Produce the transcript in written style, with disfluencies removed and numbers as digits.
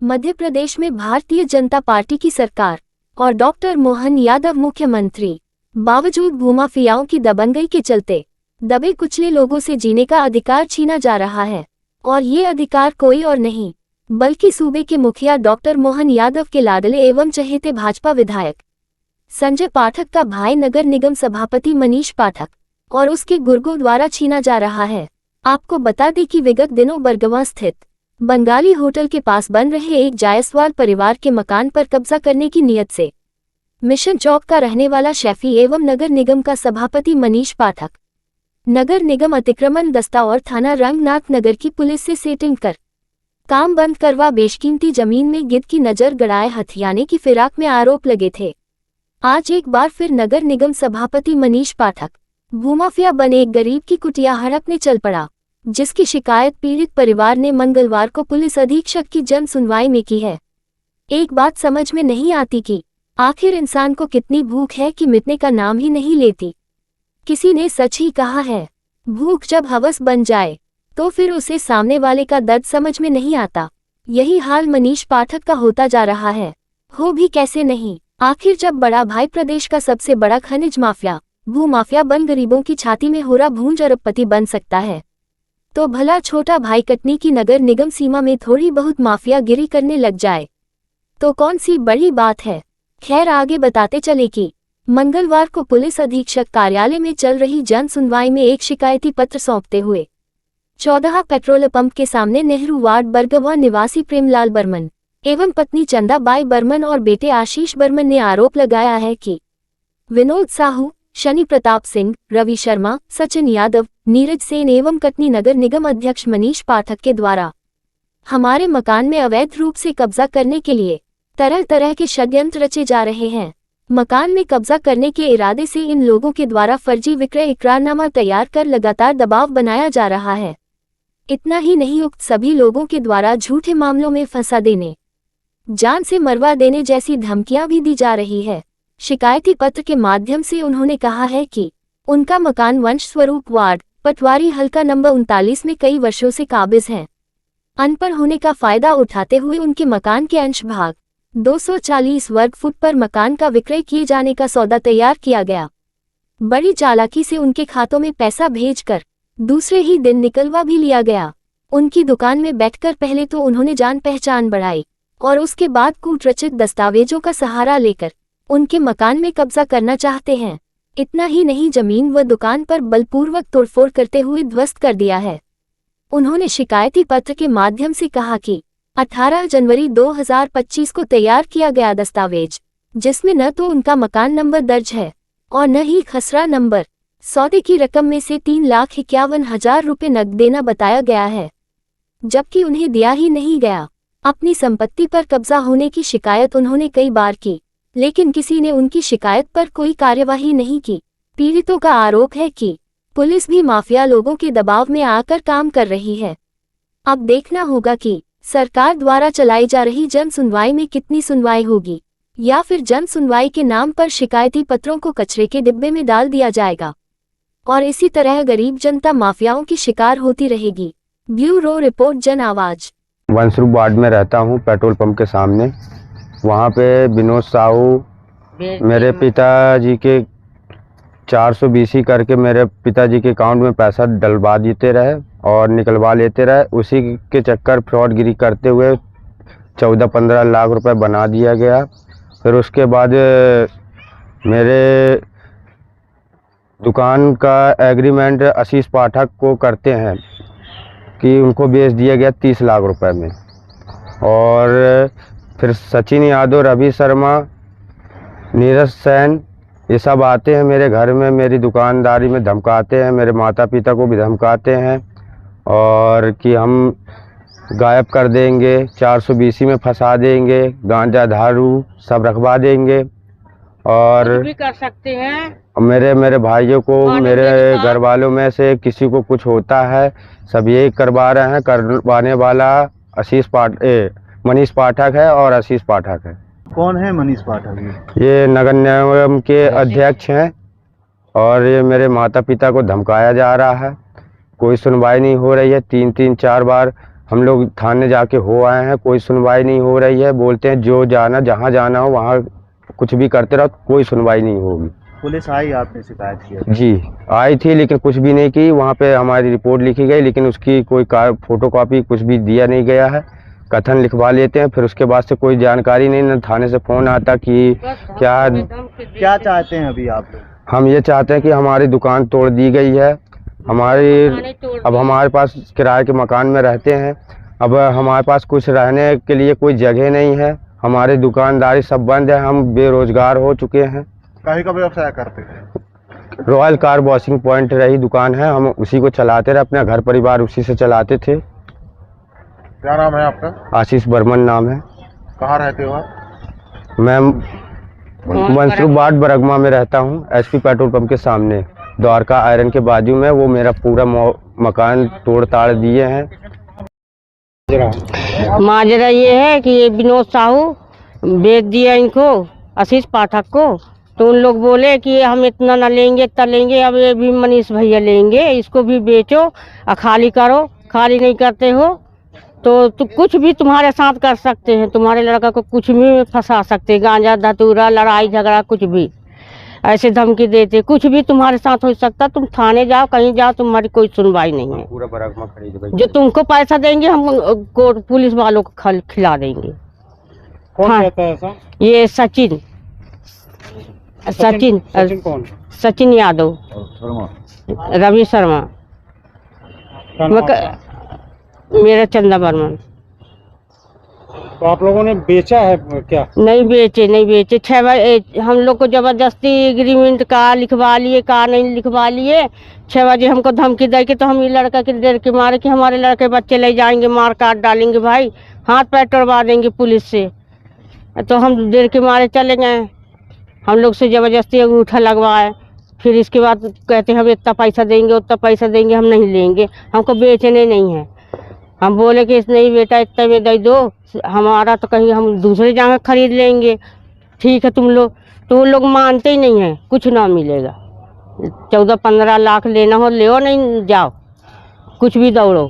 मध्य प्रदेश में भारतीय जनता पार्टी की सरकार और डॉक्टर मोहन यादव मुख्यमंत्री, बावजूद भूमाफियाओं की दबंगई के चलते दबे कुचले लोगों से जीने का अधिकार छीना जा रहा है। और ये अधिकार कोई और नहीं बल्कि सूबे के मुखिया डॉक्टर मोहन यादव के लाडले एवं चहेते भाजपा विधायक संजय पाठक का भाई नगर निगम सभापति मनीष पाठक और उसके गुर्गों द्वारा छीना जा रहा है। आपको बता दें कि विगत दिनों बरगवां स्थित बंगाली होटल के पास बन रहे एक जायसवाल परिवार के मकान पर कब्जा करने की नीयत से मिशन चौक का रहने वाला शैफी एवं नगर निगम का सभापति मनीष पाठक नगर निगम अतिक्रमण दस्ता और थाना रंगनाथ नगर की पुलिस से सेटिंग कर काम बंद करवा बेशकीमती जमीन में गिद्ध की नजर गड़ाए हथियाने की फिराक में आरोप लगे थे। आज एक बार फिर नगर निगम सभापति मनीष पाठक भूमाफिया बने एक गरीब की कुटिया हड़पने चल पड़ा, जिसकी शिकायत पीड़ित परिवार ने मंगलवार को पुलिस अधीक्षक की जन सुनवाई में की है। एक बात समझ में नहीं आती कि आखिर इंसान को कितनी भूख है कि मिटने का नाम ही नहीं लेती। किसी ने सच ही कहा है, भूख जब हवस बन जाए तो फिर उसे सामने वाले का दर्द समझ में नहीं आता। यही हाल मनीष पाठक का होता जा रहा है। हो भी कैसे नहीं, आखिर जब बड़ा भाई प्रदेश का सबसे बड़ा खनिज माफिया भूमाफिया बन गरीबों की छाती में होरा भूंज अरबपति बन सकता है, तो भला छोटा भाई कटनी की नगर निगम सीमा में थोड़ी बहुत माफिया गिरी करने लग जाए तो कौन सी बड़ी बात है। खैर आगे बताते चले कि मंगलवार को पुलिस अधीक्षक कार्यालय में चल रही जन सुनवाई में एक शिकायती पत्र सौंपते हुए 14 पेट्रोल पंप के सामने नेहरू वार्ड बरगवां निवासी प्रेमलाल बर्मन एवं पत्नी चंदा बाई बर्मन और बेटे आशीष बर्मन ने आरोप लगाया है कि विनोद साहू, शनि प्रताप सिंह, रवि शर्मा, सचिन यादव, नीरज सेन एवं कटनी नगर निगम अध्यक्ष मनीष पाठक के द्वारा हमारे मकान में अवैध रूप से कब्जा करने के लिए तरह तरह के षड्यंत्र रचे जा रहे हैं। मकान में कब्जा करने के इरादे से इन लोगों के द्वारा फर्जी विक्रय इकरारनामा तैयार कर लगातार दबाव बनाया जा रहा है। इतना ही नहीं, उक्त सभी लोगों के द्वारा झूठे मामलों में फंसा देने, जान से मरवा देने जैसी धमकियां भी दी जा रही है। शिकायती पत्र के माध्यम से उन्होंने कहा है कि उनका मकान वंश स्वरूप वार्ड पटवारी हल्का नंबर 39 में कई वर्षों से काबिज है। अनपढ़ होने का फायदा उठाते हुए उनके मकान के अंश भाग 240 वर्ग फुट पर मकान का विक्रय किए जाने का सौदा तैयार किया गया। बड़ी चालाकी से उनके खातों में पैसा भेजकर दूसरे ही दिन निकलवा भी लिया गया। उनकी दुकान में बैठकर पहले तो उन्होंने जान पहचान बढ़ाई और उसके बाद कूटरचित दस्तावेजों का सहारा लेकर उनके मकान में कब्जा करना चाहते हैं। इतना ही नहीं, जमीन व दुकान पर बलपूर्वक तोड़फोड़ करते हुए ध्वस्त कर दिया है। उन्होंने शिकायती पत्र के माध्यम से कहा कि 18 जनवरी 2025 को तैयार किया गया दस्तावेज, जिसमें न तो उनका मकान नंबर दर्ज है और न ही खसरा नंबर, सौदे की रकम में से 3,51,000 रुपये नकद देना बताया गया है, जबकि उन्हें दिया ही नहीं गया। अपनी संपत्ति पर कब्जा होने की शिकायत उन्होंने कई बार की, लेकिन किसी ने उनकी शिकायत पर कोई कार्यवाही नहीं की। पीड़ितों का आरोप है कि पुलिस भी माफिया लोगों के दबाव में आकर काम कर रही है। अब देखना होगा कि सरकार द्वारा चलाई जा रही जन सुनवाई में कितनी सुनवाई होगी, या फिर जन सुनवाई के नाम पर शिकायती पत्रों को कचरे के डिब्बे में डाल दिया जाएगा और इसी तरह गरीब जनता माफियाओं की शिकार होती रहेगी। ब्यूरो रिपोर्ट, जन आवाज। वंशरूप वार्ड में रहता हूँ, पेट्रोल पंप के सामने। वहाँ पे विनोद साहू मेरे पिताजी के 420 करके मेरे पिताजी के अकाउंट में पैसा डलवा देते रहे और निकलवा लेते रहे। उसी के चक्कर फ्रॉडगिरी करते हुए 14-15 लाख रुपए बना दिया गया। फिर उसके बाद मेरे दुकान का एग्रीमेंट आशीष पाठक को करते हैं कि उनको बेच दिया गया 30 लाख रुपए में। और फिर सचिन यादव, रवि शर्मा, नीरज सेन, ये सब आते हैं मेरे घर में, मेरी दुकानदारी में धमकाते हैं, मेरे माता पिता को भी धमकाते हैं और कि हम गायब कर देंगे, 420 में फंसा देंगे, गांजा दारू सब रखवा देंगे और भी कर सकते हैं। मेरे भाइयों को, मेरे घर वालों में से किसी को कुछ होता है, सब यही करवा रहे हैं। करवाने वाला मनीष पाठक है और आशीष पाठक है। कौन है मनीष पाठक? ये नगर निगम के अध्यक्ष हैं और ये मेरे माता पिता को धमकाया जा रहा है। कोई सुनवाई नहीं हो रही है। 3-4 बार हम लोग थाने जाके हो आए हैं, कोई सुनवाई नहीं हो रही है। बोलते हैं जो जाना जहाँ जाना हो वहाँ कुछ भी करते रहो, कोई सुनवाई नहीं होगी। पुलिस आई, आपने शिकायत की? जी आई थी, लेकिन कुछ भी नहीं की। वहाँ पे हमारी रिपोर्ट लिखी गई, लेकिन उसकी कोई फोटोकॉपी कुछ भी दिया नहीं गया है। कथन लिखवा लेते हैं, फिर उसके बाद से कोई जानकारी नहीं, न थाने से फ़ोन आता कि क्या चाहते हैं अभी आप लोग? हम ये चाहते हैं कि हमारी दुकान तोड़ दी गई है। अब हमारे पास किराए के मकान में रहते हैं। अब हमारे पास कुछ रहने के लिए कोई जगह नहीं है। हमारी दुकानदारी सब बंद है, हम बेरोजगार हो चुके हैं। काहे का व्यवसाय करते हैं? रॉयल कार वॉशिंग पॉइंट रही दुकान है, हम उसी को चलाते रहे, अपना घर परिवार उसी से चलाते थे। क्या नाम है आपका? आशीष बर्मन नाम है। कहाँ रहते हो आप? मैं मंसरूफ बाट बरगमा में रहता हूँ, एसपी पेट्रोल पंप के सामने, द्वारका आयरन के बाजू में। वो मेरा पूरा मकान तोड़ ताड़ दिए हैं। माजरा ये है कि ये विनोद साहू बेच दिया इनको, आशीष पाठक को। तो उन लोग बोले कि हम इतना न लेंगे, इतना लेंगे, अब ये भी मनीष भैया लेंगे, इसको भी बेचो और खाली करो। खाली नहीं करते हो तो कुछ भी तुम्हारे साथ कर सकते हैं, तुम्हारे लड़का को कुछ भी फंसा सकते हैं, गांजा धतूरा लड़ाई झगड़ा कुछ भी ऐसे धमकी देते, कुछ भी तुम्हारे साथ हो सकता। तुम थाने जाओ, कहीं जाओ, तुम्हारी कोई सुनवाई नहीं है। पूरा बरगमा खरीद भाई। जो तुमको पैसा देंगे हम कोर्ट पुलिस वालों को खिला देंगे। कौन हाँ, कहता है ऐसा? ये सचिन कौन? सचिन यादव, रवि शर्मा, मेरा चंदा बर्मन। तो आप लोगों ने बेचा है क्या? नहीं बेचे। 6 बजे हम लोग को जबरदस्ती एग्रीमेंट का लिखवा लिए, का नहीं लिखवा लिए। 6 बजे हमको धमकी दे के, तो हम ये लड़का के डर के मारे कि हमारे लड़के बच्चे ले जाएंगे, मार काट डालेंगे भाई, हाथ पैर तोड़वा देंगे पुलिस से। तो हम डर के मारे चले गए, हम लोग से जबरदस्ती अंगूठा लगवाए। फिर इसके बाद कहते हैं हम इतना पैसा देंगे, उतना पैसा देंगे, हम नहीं लेंगे, हमको बेचने नहीं है। हम बोले कि नहीं बेटा इतने में दे दो, हमारा तो कहीं हम दूसरे जगह खरीद लेंगे। ठीक है तुम लोग, तो वो लोग मानते ही नहीं हैं, कुछ ना मिलेगा। 14-15 लाख लेना हो ले, नहीं जाओ, कुछ भी दौड़ो।